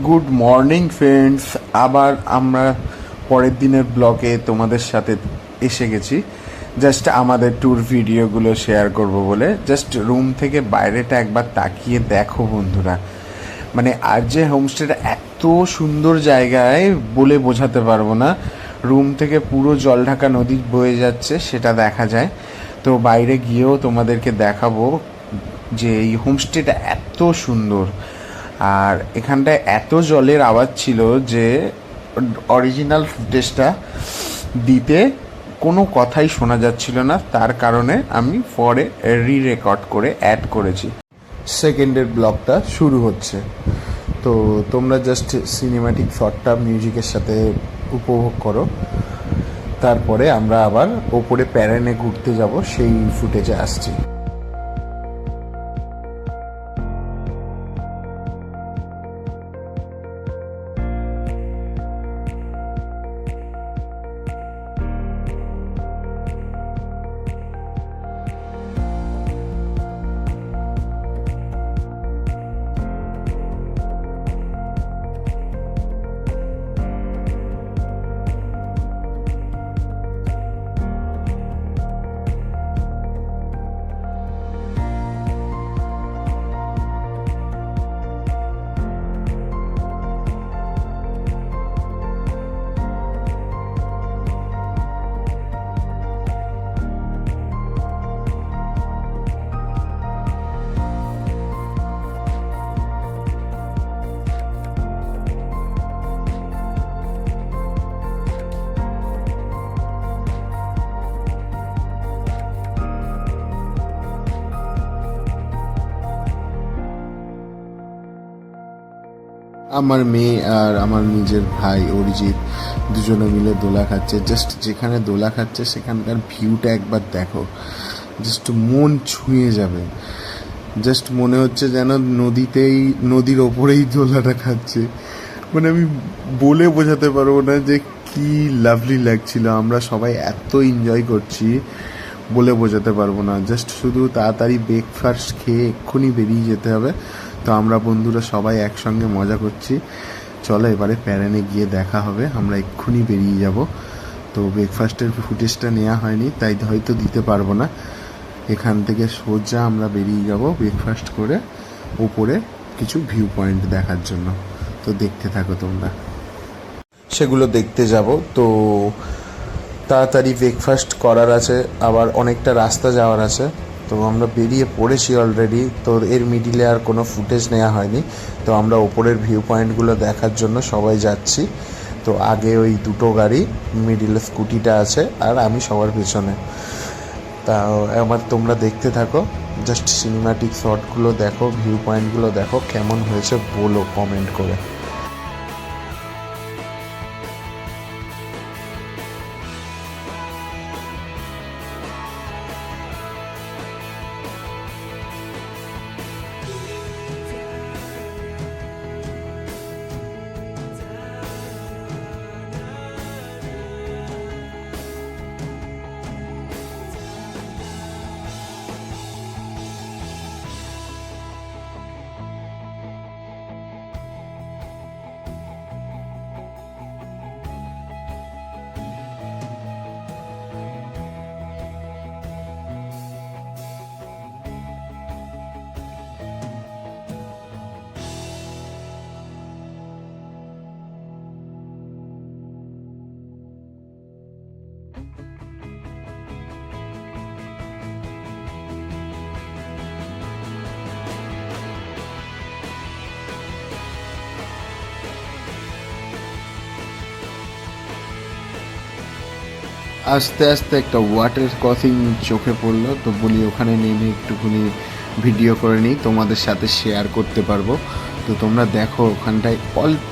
Good morning friends, আবার আমরা পরের দিনের ব্লগে তোমাদের সাথে এসে গেছি। জাস্ট আমাদের ট্যুর ভিডিওগুলো শেয়ার করব বলে। জাস্ট রুম থেকে বাইরেটা একবার তাকিয়ে দেখো বন্ধুরা, মানে আর যে হোমস্টেটা এত সুন্দর জায়গায় বলে বোঝাতে পারবো না। রুম থেকে পুরো জলঢাকা নদী বয়ে যাচ্ছে, সেটা দেখা যায়। তো বাইরে গিয়েও তোমাদেরকে দেখাবো যে এই হোমস্টেটা এত সুন্দর। আর এখানটায় এত জলের আওয়াজ ছিল যে অরিজিনাল ফুটেজটা দিতে কোনো কথাই শোনা যাচ্ছিল না, তার কারণে আমি পরে রেকর্ড করে অ্যাড করেছি। সেকেন্ডের ব্লগটা শুরু হচ্ছে, তো তোমরা জাস্ট সিনেম্যাটিক শটটা মিউজিকের সাথে উপভোগ করো। তারপরে আমরা আবার ওপরে প্যারেনে ঘুরতে যাব, সেই ফুটেজে আসছি। আমার মেয়ে আর আমার নিজের ভাই অরিজিৎ দুজনে মিলে দোলা খাচ্ছে। জাস্ট যেখানে দোলা খাচ্ছে সেখানকার ভিউটা একবার দেখো, জাস্ট মন ছুঁয়ে যাবে। জাস্ট মনে হচ্ছে যেন নদীর ওপরেই দোলাটা খাচ্ছে। মানে আমি বলে বোঝাতে পারবো না যে কি লাভলি লাগছিল। আমরা সবাই এত এনজয় করছি, বলে বোঝাতে পারবো না। জাস্ট শুধু তাড়াতাড়ি ব্রেকফাস্ট খেয়ে এক্ষুনি বেরিয়ে যেতে হবে। তো আমরা বন্ধুরা সবাই একসঙ্গে মজা করছি। চলো এবারে প্যারেনে গিয়ে দেখা হবে, আমরা এক্ষুনি বেরিয়ে যাব। তো ব্রেকফাস্টের ফুটেজটা নেওয়া হয়নি, তাই হয়তো দিতে পারবো না। এখান থেকে সোজা আমরা বেরিয়ে যাব ব্রেকফাস্ট করে ওপরে কিছু ভিউ পয়েন্ট দেখার জন্য। তো দেখতে থাকো তোমরা, সেগুলো দেখতে যাব। তো তাড়াতাড়ি ব্রেকফাস্ট করার আছে, আবার অনেকটা রাস্তা যাওয়ার আছে। তো আমরা বেরিয়ে পড়েছি অলরেডি। তো এর মিডিলে আর কোনো ফুটেজ নেওয়া হয়নি। তো আমরা ওপরের ভিউ পয়েন্টগুলো দেখার জন্য সবাই যাচ্ছি। তো আগে ওই দুটো গাড়ি, মিডিলে স্কুটিটা আছে, আর আমি সবার পেছনে। তা আমার তোমরা দেখতে থাকো, জাস্ট সিনেম্যাটিক শটগুলো দেখো, ভিউ পয়েন্টগুলো দেখো, কেমন হয়েছে বলো কমেন্ট করে। আস্তে আস্তে একটা ওয়াটার ক্রসিং চোখে পড়লো, তো বলি ওখানে নেমে একটুখানি ভিডিও করে নিই, তোমাদের সাথে শেয়ার করতে পারবো। তো তোমরা দেখো ওখানটায় অল্প,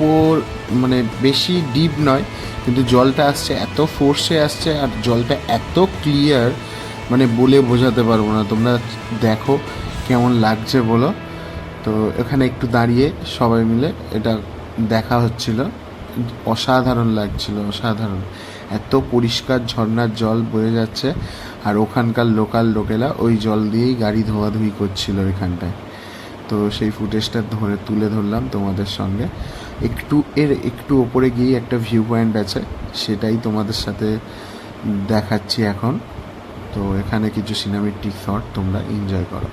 মানে বেশি ডিপ নয়, কিন্তু জলটা আসছে এত ফোর্সে আসছে, আর জলটা এত ক্লিয়ার, মানে বলে বোঝাতে পারবো না। তোমরা দেখো কেমন লাগছে বলো। তো এখানে একটু দাঁড়িয়ে সবাই মিলে এটা দেখা হচ্ছিল, অসাধারণ লাগছিল, অসাধারণ। এত পরিষ্কার ঝর্ণার জল বয়ে যাচ্ছে, আর ওখানকার লোকাল লোকেরা ওই জল দিয়েই গাড়ি ধোয়াধুয়ি করছিল এখানটায়। তো সেই ফুটেজটা তুলে ধরলাম তোমাদের সঙ্গে। একটু ওপরে গিয়ে একটা ভিউ পয়েন্ট আছে, সেটাই তোমাদের সাথে দেখাচ্ছি এখন। তো এখানে কিছু সিনেমেটিক শট তোমরা এনজয় করো।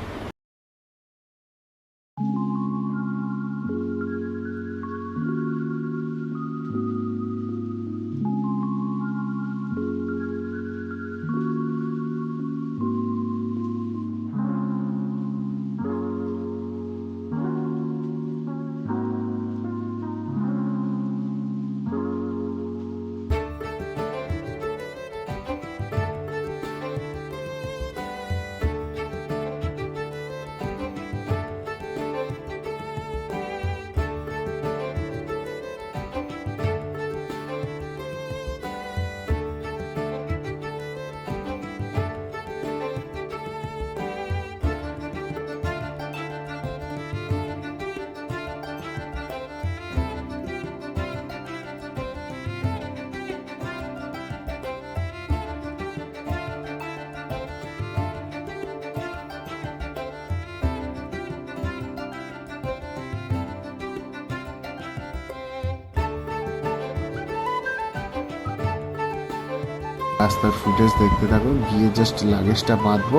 রাস্তার ফুটেজ দেখতে থাকো, গিয়ে জাস্ট লাগেজটা বাঁধবো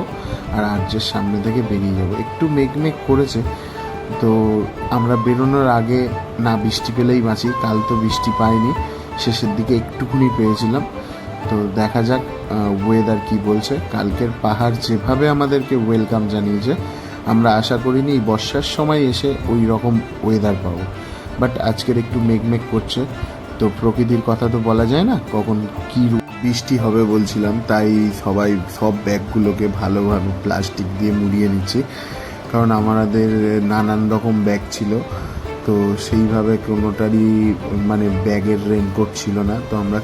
আর আর্যের সামনে থেকে বেরিয়ে যাবো। একটু মেঘ করেছে, তো আমরা বেরোনোর আগে না বৃষ্টি পেলেই বাঁচি। কাল তো বৃষ্টি পাইনি, শেষের দিকে একটুখানি পেয়েছিলাম। তো দেখা যাক ওয়েদার কি বলছে। কালকের পাহাড় যেভাবে আমাদেরকে ওয়েলকাম জানিয়েছে, আমরা আশা করিনি বর্ষার সময় এসে ওই রকম ওয়েদার পাবো। বাট আজকের একটু মেঘ করছে, তো প্রকৃতির কথা তো বলা যায় না কখন কী বৃষ্টি হবে বলছিলাম, তাই সব ব্যাগগুলোকে ভালোভাবে প্লাস্টিক দিয়ে মুড়িয়ে নিচ্ছি, কারণ আমাদের নানান রকম ব্যাগ ছিল। তো সেইভাবে কোনোটারই মানে ব্যাগের রেনকোট ছিল না, তো আমরা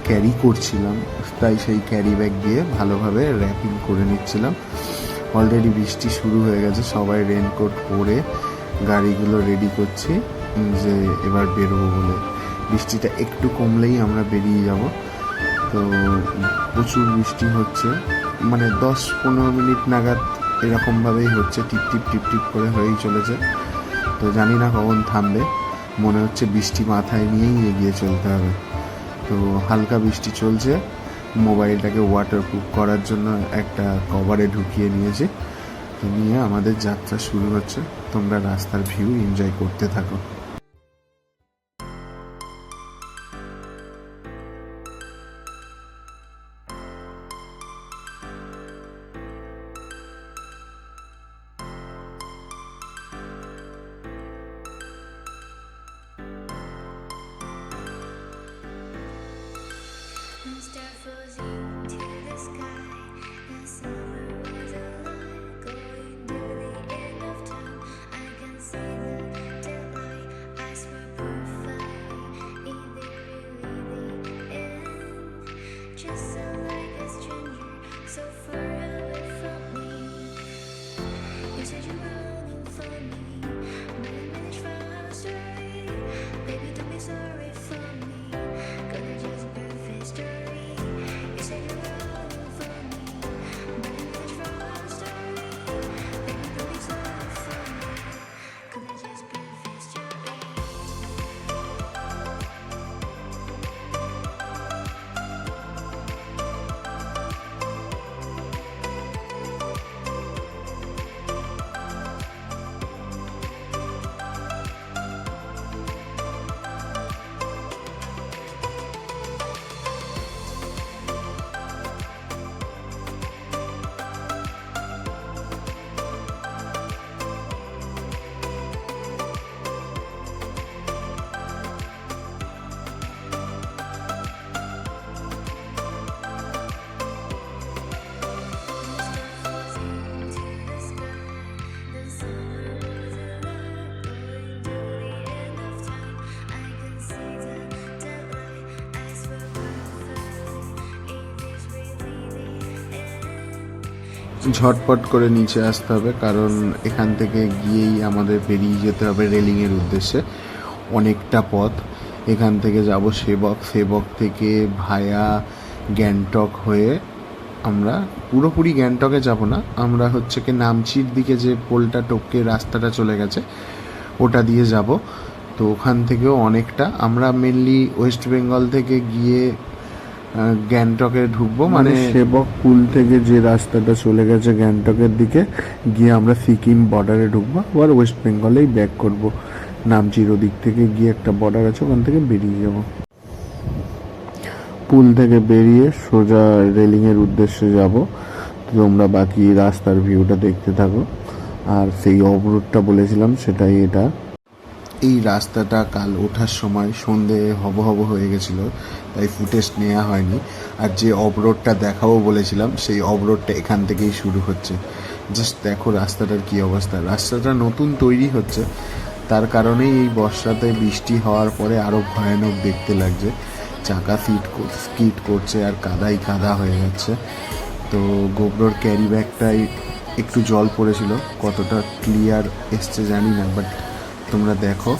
ক্যারি করছিলাম, তাই সেই ক্যারি ব্যাগ দিয়ে ভালোভাবে র্যাপিং করে নিচ্ছিলাম। অলরেডি বৃষ্টি শুরু হয়ে গেছে, সবাই রেনকোট পরে গাড়িগুলো রেডি করছি যে এবার বেরোবো বলে। বৃষ্টিটা একটু কমলেই আমরা বেরিয়ে যাব। তো প্রচুর বৃষ্টি হচ্ছে, মানে 10-15 মিনিট নাগাদ এরকমভাবেই হচ্ছে, টিপ টিপ করে হয়েই চলেছে। তো জানি না কখন থামবে, মনে হচ্ছে বৃষ্টি মাথায় নিয়েই এগিয়ে চলতে হবে। তো হালকা বৃষ্টি চলছে, মোবাইলটাকে ওয়াটারপ্রুফ করার জন্য একটা কভারে ঢুকিয়ে নিয়েছি। তো নিয়ে আমাদের যাত্রা শুরু হচ্ছে। তোমরা রাস্তার ভিউ এনজয় করতে থাকো। ঝটপট করে নিচে আসতে হবে, কারণ এখান থেকে গিয়েই আমাদের বেরিয়ে যেতে হবে রেলিংয়ের উদ্দেশ্যে। অনেকটা পথ, এখান থেকে যাব সেবক থেকে ভায়া গ্যাংটক হয়ে আমরা পুরোপুরি গ্যাংটকে যাব না, আমরা হচ্ছে কি নামচির দিকে যে পোলটা টপকে রাস্তাটা চলে গেছে ওটা দিয়ে যাব। তো ওখান থেকেও অনেকটা, আমরা মেনলি ওয়েস্ট বেঙ্গল থেকে গিয়ে গ্যাংটকে ঢুকবো, মানে সেবক পুল থেকে যে রাস্তাটা চলে গেছে গ্যাংটকের দিকে গিয়ে আমরা সিকিম বর্ডারে ঢুকবো, আবার ওয়েস্ট বেঙ্গলেই ব্যাক করব। নামচির ওদিক থেকে গিয়ে একটা বর্ডার আছে, ওখান থেকে বেরিয়ে যাব। পুল থেকে বেরিয়ে সোজা রেলিংয়ের উদ্দেশ্যে যাব। তোমরা বাকি রাস্তার ভিউটা দেখতে থাকো। আর সেই অবরোধটা বলেছিলাম সেটাই এটা। এই রাস্তাটা কাল ওঠার সময় সন্ধে হব হয়ে গেছিলো, তাই ফুটেজ নেওয়া হয়নি। আর যে অবরোধটা দেখাবো বলেছিলাম সেই অবরোধটা এখান থেকেই শুরু হচ্ছে। জাস্ট দেখো রাস্তাটার কী অবস্থা। রাস্তাটা নতুন তৈরি হচ্ছে, তার কারণেই এই বর্ষাতে বৃষ্টি হওয়ার পরে আরও ভয়ানক দেখতে লাগছে। চাকা স্কিড করছে আর কাদাই কাদা হয়ে যাচ্ছে। তো গোবরোর ক্যারি ব্যাগটাই একটু জল পড়েছিল, কতটা ক্লিয়ার এসছে জানি না, বাট তোমরা দেখো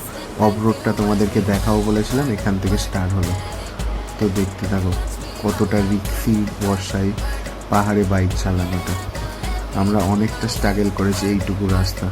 অফরোডটা তোমাদেরকে দেখাও বলেছিলাম, এখান থেকে স্টার্ট হলো। তো দেখতে থাকো কতটা রিক্সি বর্ষায় পাহাড়ে বাইক চালানোটা। আমরা অনেকটা স্ট্রাগল করেছি এইটুকু রাস্তা।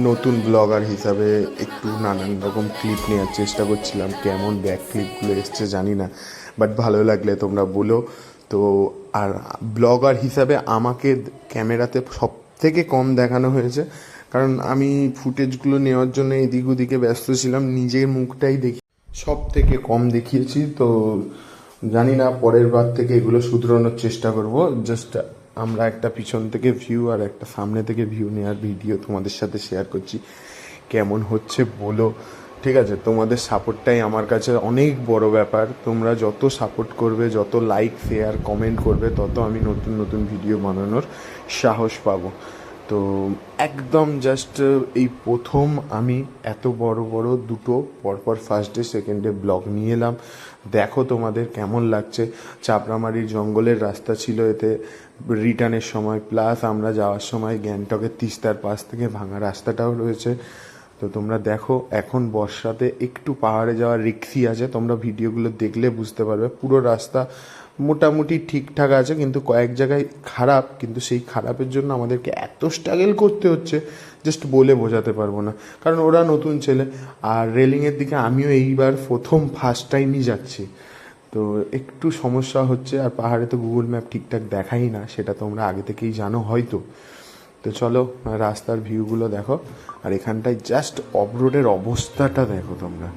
নতুন ব্লগার হিসাবে একটু নানান রকম ক্লিপ নেওয়ার চেষ্টা করছিলাম, কেমন ব্যাক ক্লিপগুলো এসছে জানি না, বাট ভালো লাগলে তোমরা বলো। তো আর ব্লগার হিসাবে আমাকে ক্যামেরাতে সব থেকে কম দেখানো হয়েছে, কারণ আমি ফুটেজগুলো নেওয়ার জন্য এদিক ওদিকে ব্যস্ত ছিলাম, নিজের মুখটাই দেখি সব থেকে কম দেখিয়েছি। তো জানি না, পরের বার থেকে এগুলো শুধরানোর চেষ্টা করব। জাস্ট আমরা একটা পিছন থেকে ভিউ আর একটা সামনে থেকে ভিউ নেওয়ার ভিডিও তোমাদের সাথে শেয়ার করছি, কেমন হচ্ছে বলো। ঠিক আছে, তোমাদের সাপোর্টটাই আমার কাছে অনেক বড় ব্যাপার। তোমরা যত সাপোর্ট করবে, যত লাইক শেয়ার কমেন্ট করবে, তত আমি নতুন নতুন ভিডিও বানানোর সাহস পাবো। তো একদম জাস্ট এই প্রথম আমি এত বড় বড় দুটো পরপর first day second day blog নিয়ে এলাম। দেখো তোমাদের কেমন লাগছে। চাপড়ামারির জঙ্গলের রাস্তা ছিল এতে রিটার্নের সময়, প্লাস আমরা যাওয়ার সময় গ্যাংটকের তিস্তার পাশ থেকে ভাঙা রাস্তাটাও রয়েছে। তো তোমরা দেখো, এখন বর্ষাতে একটু পাহাড়ে যাওয়ার রিস্কি আছে, তোমরা ভিডিওগুলো দেখলে বুঝতে পারবে। পুরো রাস্তা মোটামুটি ঠিকঠাক আছে, কিন্তু কয়েক জায়গায় খারাপ, কিন্তু সেই খারাপের জন্য আমাদেরকে এত স্ট্রাগল করতে হচ্ছে জাস্ট বলে বোঝাতে পারবো না। কারণ ওরা নতুন ছেলে, আর রেলিংয়ের দিকে আমিও এইবার প্রথম ফার্স্ট টাইমই যাচ্ছি, তো একটু সমস্যা হচ্ছে। আর পাহাড়ে তো গুগল ম্যাপ ঠিকঠাক দেখাই না, সেটা তোমরা আগে থেকেই জানো হয়তো। তো চলো রাস্তার ভিউগুলো দেখো, আর এখানটায় জাস্ট অফ রোডের অবস্থাটা দেখো তোমরা।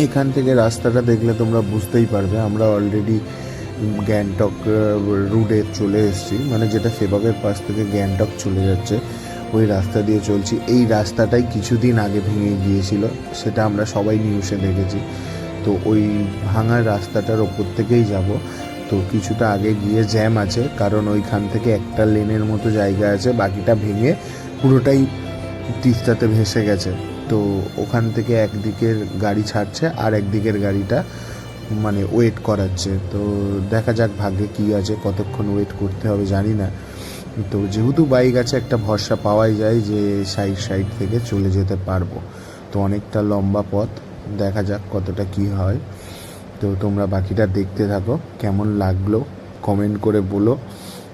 এখান থেকে রাস্তাটা দেখলে তোমরা বুঝতেই পারবে আমরা অলরেডি গ্যাংটক রুটে চলে এসেছি, মানে যেটা সেবকের পাশ থেকে গ্যাংটক চলে যাচ্ছে ওই রাস্তা দিয়ে চলছি। এই রাস্তাটাই কিছুদিন আগে ভেঙে গিয়েছিল, সেটা আমরা সবাই নিউজে দেখেছি। তো ওই ভাঙা রাস্তাটার ওপর থেকেই যাব। তো কিছুটা আগে গিয়ে জ্যাম আছে, কারণ ওইখান থেকে একটা লেনের মতো জায়গা আছে, বাকিটা ভেঙে পুরোটাই তিস্তাতে ভেসে গেছে। তো ওখান থেকে একদিকের গাড়ি ছাড়ছে আর একদিকের গাড়িটা মানে ওয়েট করাচ্ছে। তো দেখা যাক ভাগ্যে কী আছে, কতক্ষণ ওয়েট করতে হবে জানি না। তো যেহেতু বাইক আছে একটা ভরসা পাওয়াই যায় যে সাইড থেকে চলে যেতে পারবো। তো অনেকটা লম্বা পথ, দেখা যাক কতটা কি হয়। তো তোমরা বাকিটা দেখতে থাকো, কেমন লাগলো কমেন্ট করে বলো।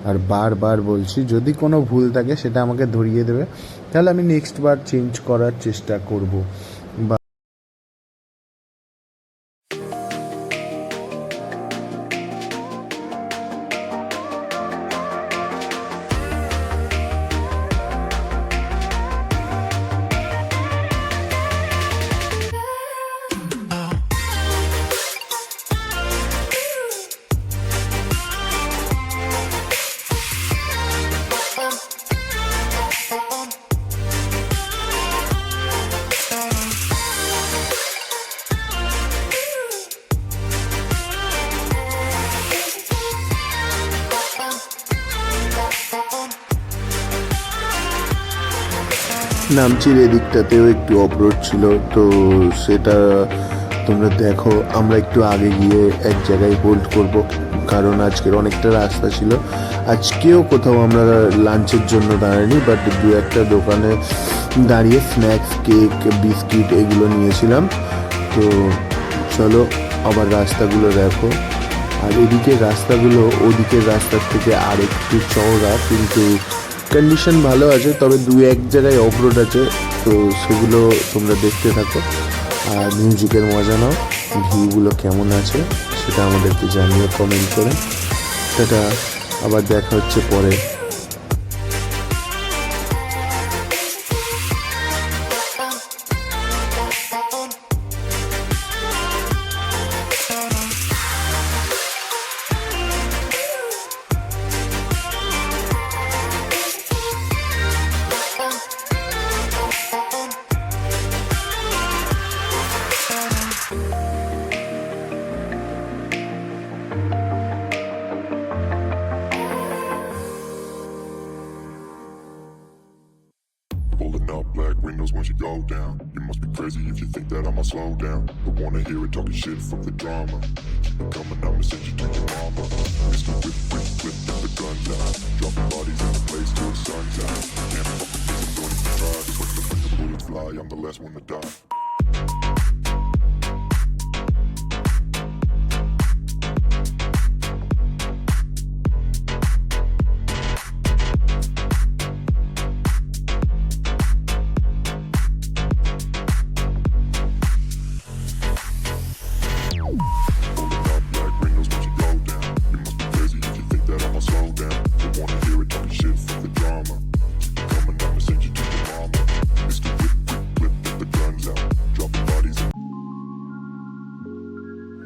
আর বারবার বলছি, যদি কোনো ভুল থাকে সেটা আমাকে ধরিয়ে দেবে, তাহলে আমি নেক্সট বার চেঞ্জ করার চেষ্টা করব। নামচির এদিকটাতেও একটু অবরোধ ছিল, তো সেটা তোমরা দেখো। আমরা একটু আগে গিয়ে এক জায়গায় হোল্ড করব, কারণ আজকের অনেকটা রাস্তা ছিল। আজকেও কোথাও আমরা লাঞ্চের জন্য দাঁড়াইনি, বাট দু একটা দোকানে দাঁড়িয়ে স্ন্যাক্স, কেক, বিস্কিট এগুলো নিয়েছিলাম। তো চলো আবার রাস্তাগুলো দেখো। আর এদিকের রাস্তাগুলো ওদিকের রাস্তার থেকে আর একটু চওড়া, কিন্তু কন্ডিশন ভালো আছে, তবে দু এক জায়গায় অফরোড আছে। তো সেগুলো তোমরা দেখতে থাকো আর মিউজিকের মজা নাও। ভিউগুলো কেমন আছে সেটা আমাদেরকে জানিয়ে কমেন্ট করে। সেটা আবার দেখা হচ্ছে পরে। Rolling up black windows when she go down. You must be crazy if you think that I'ma slow down. Don't wanna hear it talking shit from the drama. Keep it coming, I'ma send you to your mama. Mr. Whip, whip, whip, get the guns out. Dropping bodies in the place till the sun's out. Can't fuck with this, I'm going to try. Just when the bullets fly, I'm the last one to die.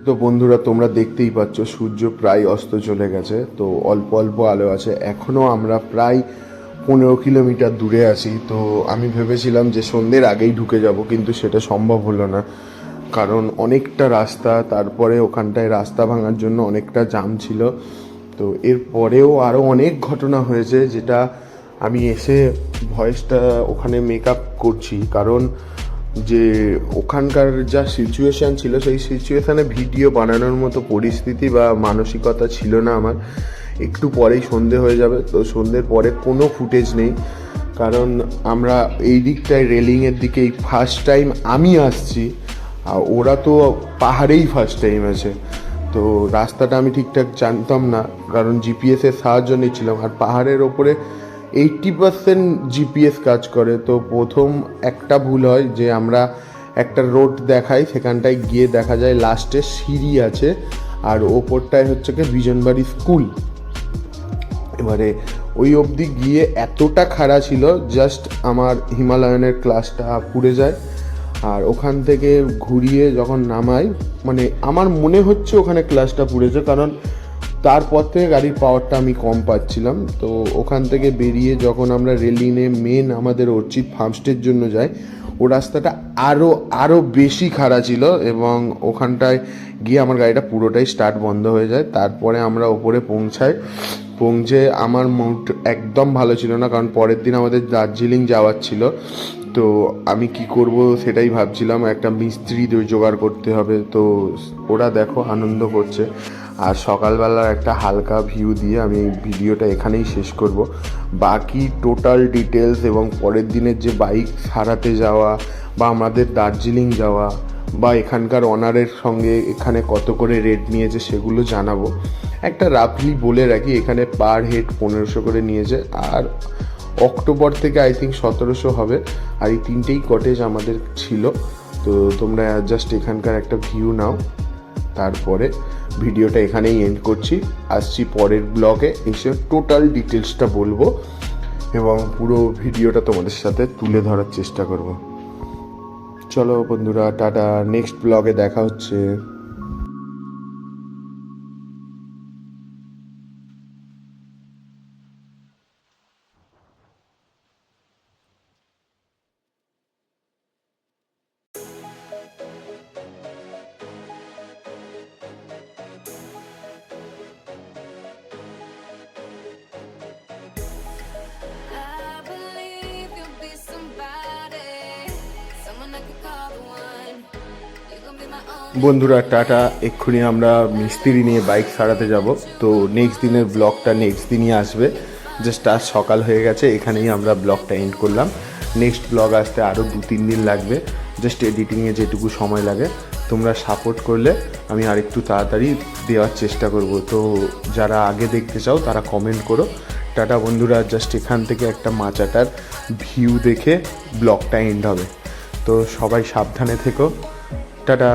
তো বন্ধুরা, তোমরা দেখতেই পাচ্ছ সূর্য প্রায় অস্ত চলে গেছে। তো অল্প অল্প আলো আছে, এখনও আমরা প্রায় 15 কিলোমিটার দূরে আছি। তো আমি ভেবেছিলাম যে সন্ধ্যের আগেই ঢুকে যাব, কিন্তু সেটা সম্ভব হলো না, কারণ অনেকটা রাস্তা, তারপরে ওখানটায় রাস্তা ভাঙার জন্য অনেকটা জাম ছিল। তো এরপরেও আরও অনেক ঘটনা হয়েছে, যেটা আমি এসে ভয়েসটা ওখানে মেকআপ করছি, কারণ যে ওখানকার যা সিচুয়েশান ছিল সেই সিচুয়েশানে ভিডিও বানানোর মতো পরিস্থিতি বা মানসিকতা ছিল না আমার। একটু পরেই সন্ধে হয়ে যাবে, তো সন্ধ্যের পরে কোনো ফুটেজ নেই, কারণ আমরা এই দিকটায় রেলিংয়ের দিকে এই ফার্স্ট টাইম আমি আসছি, আর ওরা তো পাহাড়েই ফার্স্ট টাইম আছে। তো রাস্তাটা আমি ঠিকঠাক জানতাম না, কারণ জিপিএসের সাহায্য নিচ্ছিলাম, আর পাহাড়ের ওপরে 80% জিপিএস কাজ করে। তো প্রথম একটা ভুল হয় যে আমরা একটা রোড দেখাই, সেখানটায় গিয়ে দেখা যায় লাস্টে সিঁড়ি আছে, আর ওপরটায় হচ্ছে কি বিজনবাড়ি স্কুল। এবারে ওই অবধি গিয়ে এতটা খাড়া ছিল, জাস্ট আমার হিমালয়ানের ক্লাসটা পুড়ে যায়। আর ওখান থেকে ঘুরিয়ে যখন নামাই, মানে আমার মনে হচ্ছে ওখানে ক্লাসটা পুড়েছে, কারণ তারপর থেকে গাড়ির পাওয়ারটা আমি কম পাচ্ছিলাম। তো ওখান থেকে বেরিয়ে যখন আমরা রেলিংয়ে মেন আমাদের অর্চিত ফার্মস্টের জন্য যাই, ও রাস্তাটা আরও বেশি খাড়া ছিল, এবং ওখানটায় গিয়ে আমার গাড়িটা পুরোটাই স্টার্ট বন্ধ হয়ে যায়। তারপরে আমরা ওপরে পৌঁছে আমার মুড একদম ভালো ছিল না, কারণ পরের দিন আমাদের দার্জিলিং যাওয়ার ছিল। তো আমি কি করব সেটাই ভাবছিলাম, একটা মিস্ত্রি জোগাড় করতে হবে। তো ওরা দেখো আনন্দ করছে। আর সকালবেলার একটা হালকা ভিউ দিয়ে আমি ভিডিওটা এখানেই শেষ করব। বাকি টোটাল ডিটেলস এবং পরের দিনের যে বাইক সারাতে যাওয়া বা আমাদের দার্জিলিং যাওয়া বা এখানকার অনারের সঙ্গে এখানে কত করে রেট নিয়েছে সেগুলো জানাবো। একটা রাফলি বলে রাখি, এখানে পার হেড 1500 করে নিয়েছে, আর অক্টোবর থেকে আই থিঙ্ক 1700 হবে। আর এই 3টেই কটেজ আমাদের ছিল। তো তোমরা জাস্ট এখানকার একটা ভিউ নাও, তারপরে ভিডিওটা এখানেই এন্ড করছি। আসছি পরের ব্লগে, এসে টোটাল ডিটেলসটা বলবো এবং পুরো ভিডিওটা তোমাদের সাথে তুলে ধরার চেষ্টা করব। চলো বন্ধুরা, টাটা, নেক্সট ব্লগে দেখা হচ্ছে। বন্ধুরা টাটা, এক্ষুনি আমরা মিস্ত্রি নিয়ে বাইক সারাতে যাব। তো নেক্সট দিনের ব্লগটা নেক্সট দিনই আসবে। জাস্ট আজ সকাল হয়ে গেছে, এখানেই আমরা ব্লগটা এন্ড করলাম। নেক্সট ব্লগ আসতে আরও 2-3 দিন লাগবে, জাস্ট এডিটিংয়ে যেটুকু সময় লাগে। তোমরা সাপোর্ট করলে আমি আরেকটু তাড়াতাড়ি দেওয়ার চেষ্টা করব। তো যারা আগে দেখতে চাও তারা কমেন্ট করো। টাটা বন্ধুরা, জাস্ট এখান থেকে একটা মাচাটার ভিউ দেখে ব্লগটা এন্ড হবে। তো সবাই সাবধানে থেকো, টাটা।